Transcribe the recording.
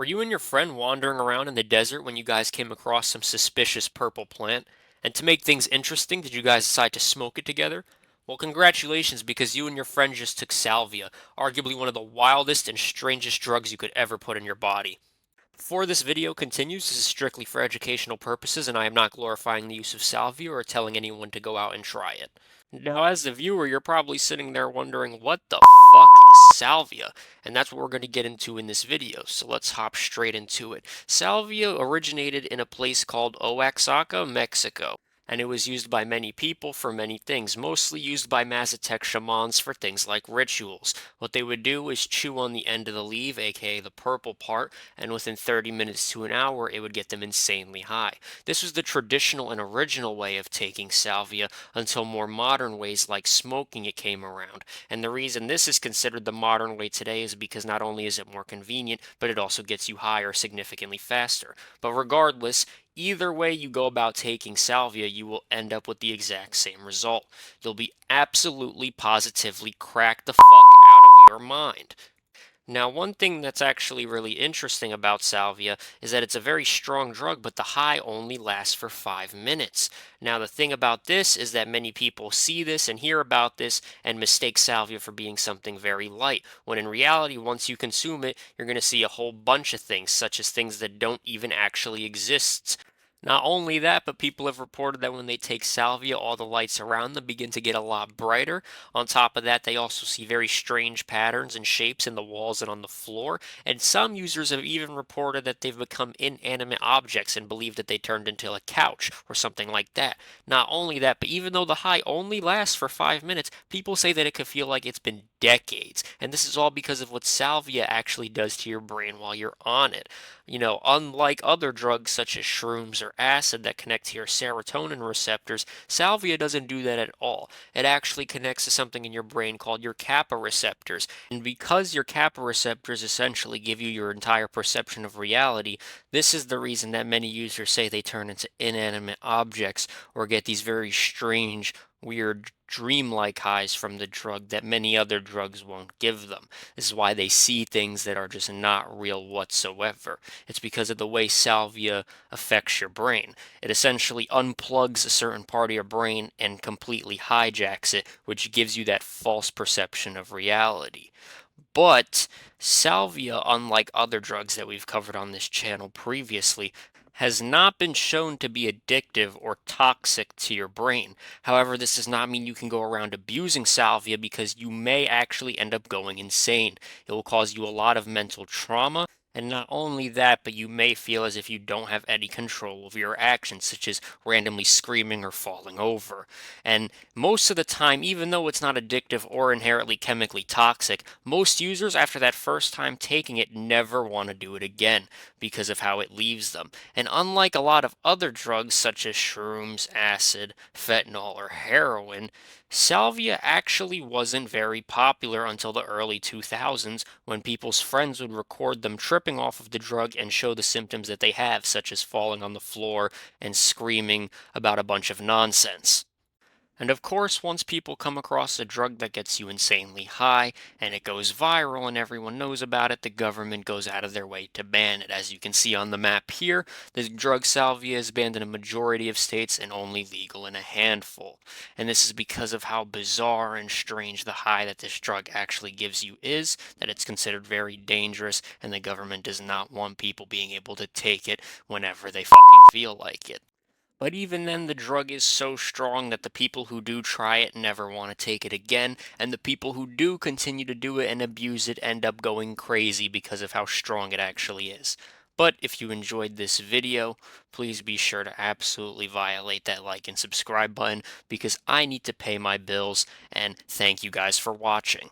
Were you and your friend wandering around in the desert when you guys came across some suspicious purple plant? And to make things interesting, did you guys decide to smoke it together? Well, congratulations, because you and your friend just took salvia, arguably one of the wildest and strangest drugs you could ever put in your body. Before this video continues, this is strictly for educational purposes, and I am not glorifying the use of salvia or telling anyone to go out and try it. Now, as the viewer, you're probably sitting there wondering, what the fuck is salvia? And that's what we're going to get into in this video, so let's hop straight into it. Salvia originated in a place called Oaxaca, Mexico, and it was used by many people for many things, mostly used by Mazatec shamans for things like rituals. What they would do is chew on the end of the leaf, aka the purple part, and within 30 minutes to an hour, it would get them insanely high. This was the traditional and original way of taking salvia until more modern ways like smoking it came around. And the reason this is considered the modern way today is because not only is it more convenient, but it also gets you higher significantly faster. But regardless, either way you go about taking salvia, you will end up with the exact same result. You'll be absolutely positively cracked the fuck out of your mind. Now, one thing that's actually really interesting about salvia is that it's a very strong drug, but the high only lasts for 5 minutes. Now, the thing about this is that many people see this and hear about this and mistake salvia for being something very light, when in reality, once you consume it, you're going to see a whole bunch of things, such as things that don't even actually exist. Not only that, but people have reported that when they take salvia, all the lights around them begin to get a lot brighter. On top of that, they also see very strange patterns and shapes in the walls and on the floor. And some users have even reported that they've become inanimate objects and believe that they turned into a couch or something like that. Not only that, but even though the high only lasts for 5 minutes, people say that it could feel like it's been decades. And this is all because of what salvia actually does to your brain while you're on it. Unlike other drugs such as shrooms or acid that connect to your serotonin receptors, salvia doesn't do that at all. It actually connects to something in your brain called your kappa receptors. And because your kappa receptors essentially give you your entire perception of reality, this is the reason that many users say they turn into inanimate objects or get these very strange, weird, dreamlike highs from the drug that many other drugs won't give them. This is why they see things that are just not real whatsoever. It's because of the way salvia affects your brain. It essentially unplugs a certain part of your brain and completely hijacks it, which gives you that false perception of reality. But salvia, unlike other drugs that we've covered on this channel previously, has not been shown to be addictive or toxic to your brain. However, this does not mean you can go around abusing salvia, because you may actually end up going insane. It will cause you a lot of mental trauma. And not only that, but you may feel as if you don't have any control over your actions, such as randomly screaming or falling over. And most of the time, even though it's not addictive or inherently chemically toxic, most users after that first time taking it never want to do it again because of how it leaves them. And unlike a lot of other drugs such as shrooms, acid, fentanyl, or heroin, salvia actually wasn't very popular until the early 2000s, when people's friends would record them tripping off of the drug and show the symptoms that they have, such as falling on the floor and screaming about a bunch of nonsense. And of course, once people come across a drug that gets you insanely high and it goes viral and everyone knows about it, the government goes out of their way to ban it. As you can see on the map here, the drug salvia is banned in a majority of states and only legal in a handful. And this is because of how bizarre and strange the high that this drug actually gives you is, that it's considered very dangerous, and the government does not want people being able to take it whenever they fucking feel like it. But even then, the drug is so strong that the people who do try it never want to take it again, and the people who do continue to do it and abuse it end up going crazy because of how strong it actually is. But if you enjoyed this video, please be sure to absolutely violate that like and subscribe button, because I need to pay my bills, and thank you guys for watching.